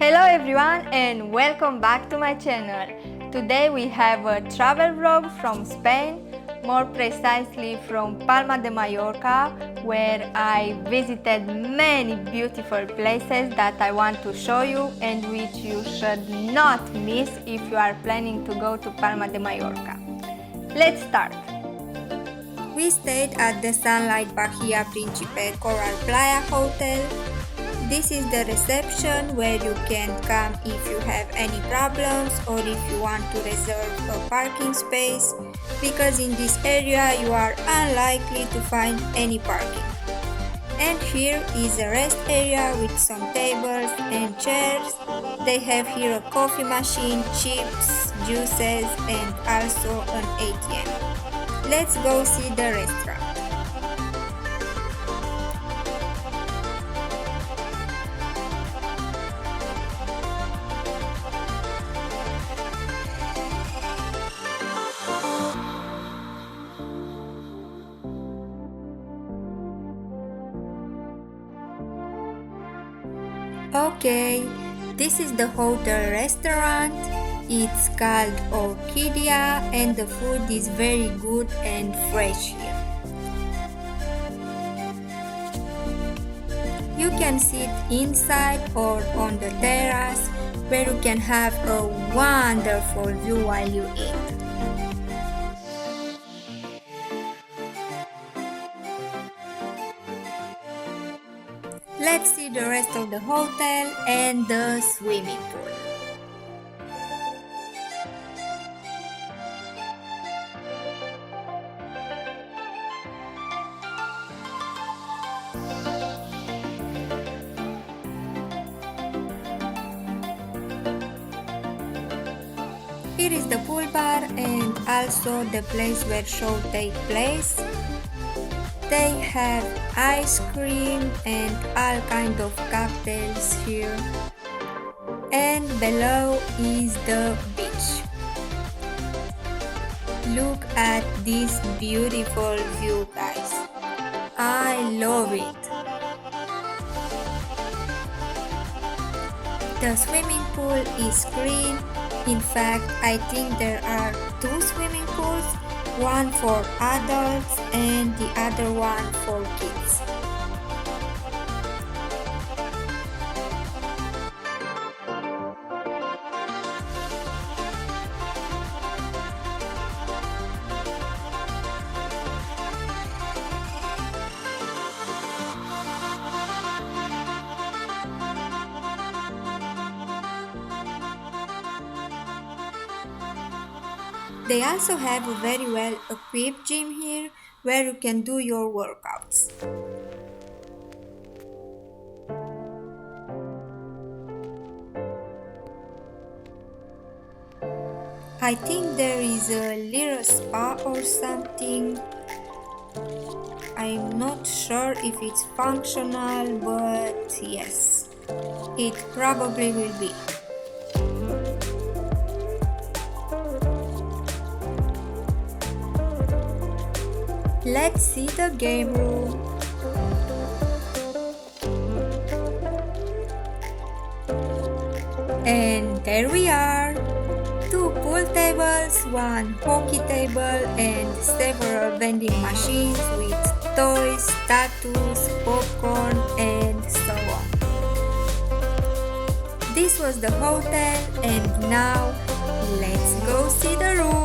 Hello everyone and welcome back to my channel. Today we have a travel vlog from Spain, more precisely from Palma de Mallorca, where I visited many beautiful places that I want to show you and which you should not miss if you are planning to go to Palma de Mallorca. Let's start! We stayed at the Sunlight Bahia Principe Coral Playa Hotel. This is the reception where you can come if you have any problems or if you want to reserve a parking space, because in this area you are unlikely to find any parking. And here is a rest area with some tables and chairs. They have here a coffee machine, chips, juices, and also an ATM. Let's go see the restaurant. Okay, this is the hotel restaurant. It's called Orquídea and the food is very good and fresh here. You can sit inside or on the terrace where you can have a wonderful view while you eat. Let's see the rest of the hotel and the swimming pool. Here is the pool bar and also the place where show take place. They have ice cream and all kind of cocktails here. And below is the beach. Look at this beautiful view, guys. I love it. The swimming pool is clean. In fact, I think there are two swimming pools. One for adults and the other one for kids. They also have a very well equipped gym here where you can do your workouts. I think there is a little spa or something. I'm not sure if it's functional, but yes, it probably will be. Let's see the game room. And there we are. Two pool tables, one hockey table, and several vending machines with toys, tattoos, popcorn, and so on. This was the hotel, and now let's go see the room.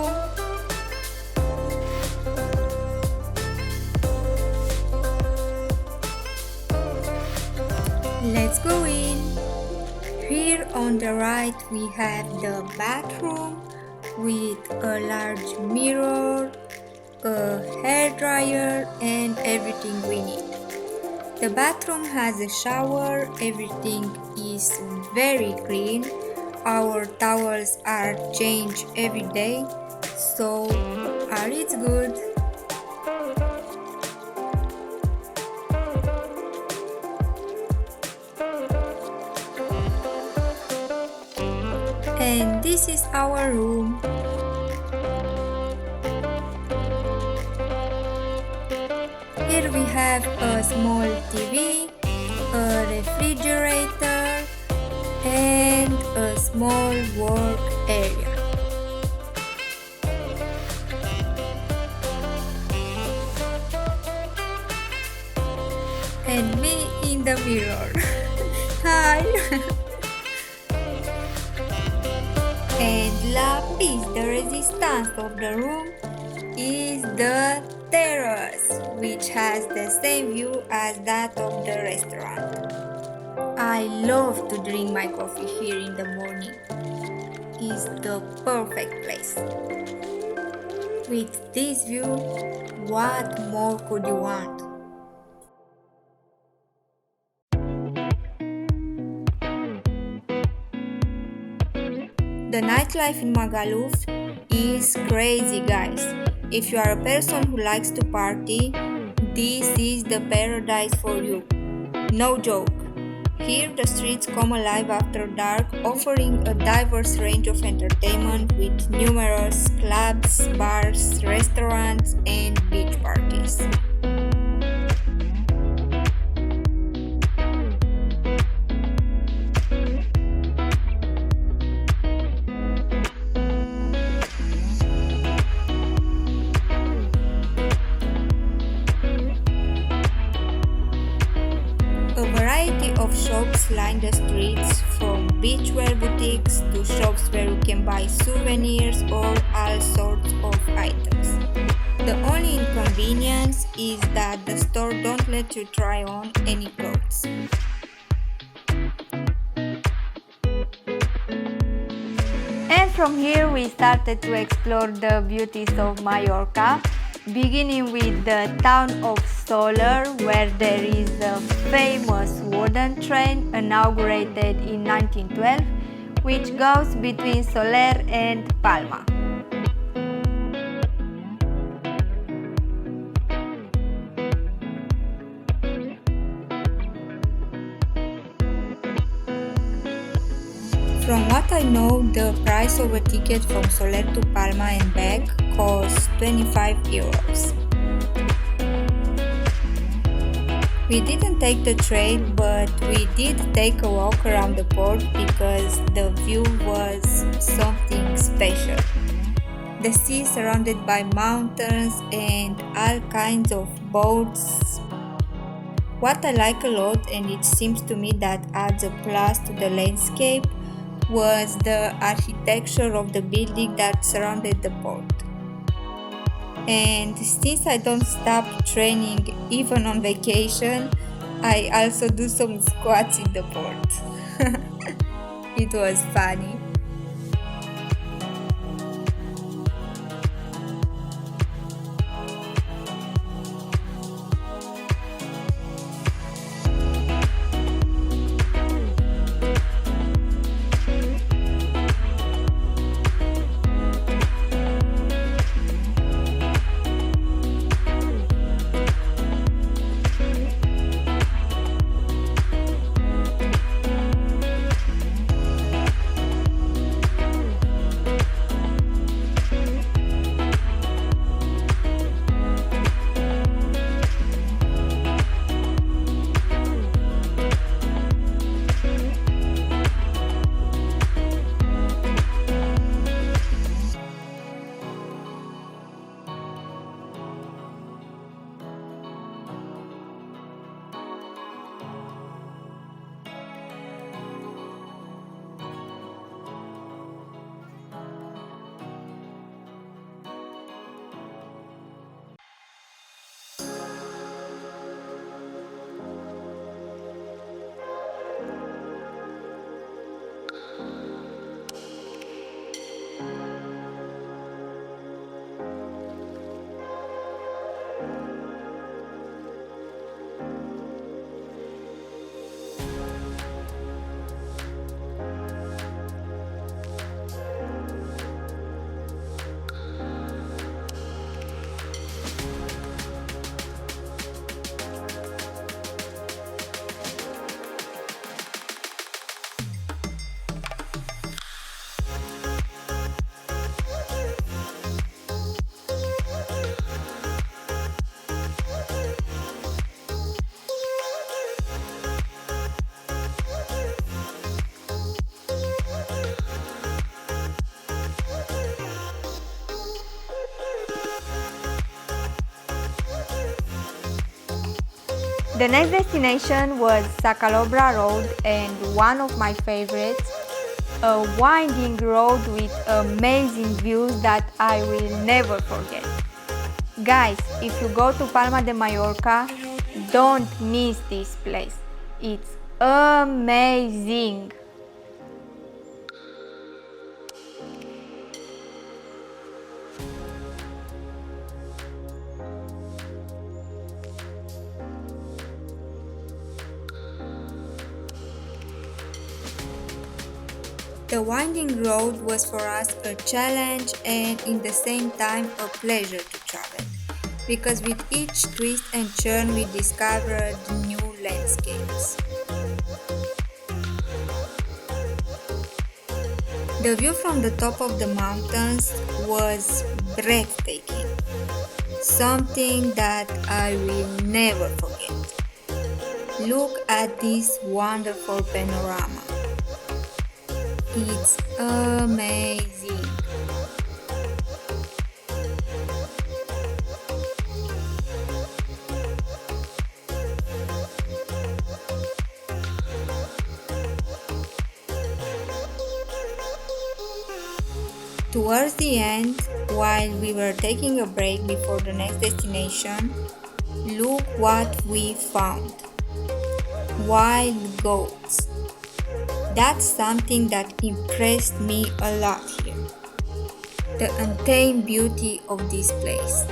Let's go in. Here on the right we have the bathroom with a large mirror, a hairdryer, and everything we need. The bathroom has a shower, everything is very clean. Our towels are changed every day, so all is good. And this is our room. Here we have a small TV, a refrigerator, and small work area. And me in the mirror. Hi! And la piece de resistance of the room is the terrace, which has the same view as that of the restaurant. I love to drink my coffee here in the morning. It's the perfect place. With this view, what more could you want? The nightlife in Magaluf is crazy, guys. If you are a person who likes to party, this is the paradise for you. No joke. Here the streets come alive after dark, offering a diverse range of entertainment with numerous clubs, bars, restaurants, and beach parties. A variety of shops line the streets, from beachwear boutiques to shops where you can buy souvenirs or all sorts of items. The only inconvenience is that the store don't let you try on any clothes. And from here we started to explore the beauties of Mallorca, beginning with the town of Soler, where there is a famous wooden train inaugurated in 1912, which goes between Soler and Palma. From what I know, the price of a ticket from Soler to Palma and back costs 25 euros. We didn't take the train, but we did take a walk around the port because the view was something special. The sea surrounded by mountains and all kinds of boats. What I like a lot, and it seems to me that adds a plus to the landscape, was the architecture of the building that surrounded the port. And since I don't stop training even on vacation, I also do some squats in the port. It was funny. The next destination was Sacalobra Road, and one of my favorites, a winding road with amazing views that I will never forget. Guys, if you go to Palma de Mallorca, don't miss this place. It's amazing. The winding road was for us a challenge and in the same time a pleasure to travel, because with each twist and turn we discovered new landscapes. The view from the top of the mountains was breathtaking, something that I will never forget. Look at this wonderful panorama. It's amazing. Towards the end, while we were taking a break before the next destination, look what we found. Wild goats. That's something that impressed me a lot here. The untamed beauty of this place.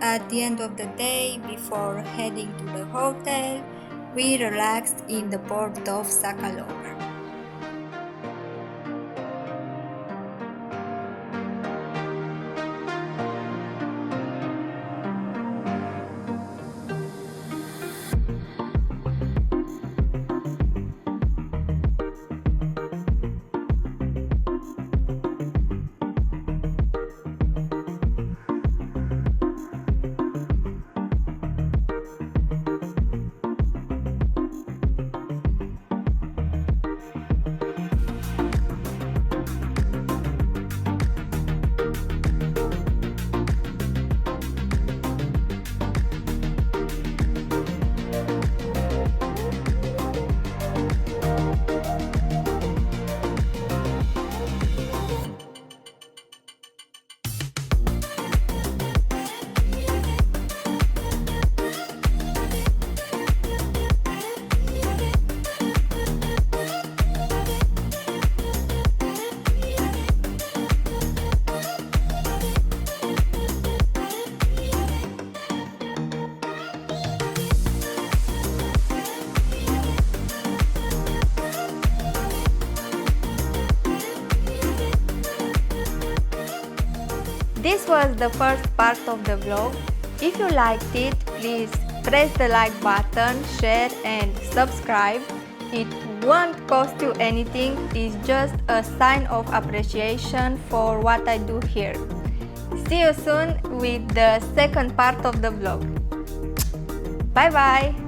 At the end of the day, before heading to the hotel, we relaxed in the port of Sacalobra. This was the first part of the vlog. If you liked it, please press the like button, share and subscribe. It won't cost you anything, it's just a sign of appreciation for what I do here. See you soon with the second part of the vlog. Bye bye!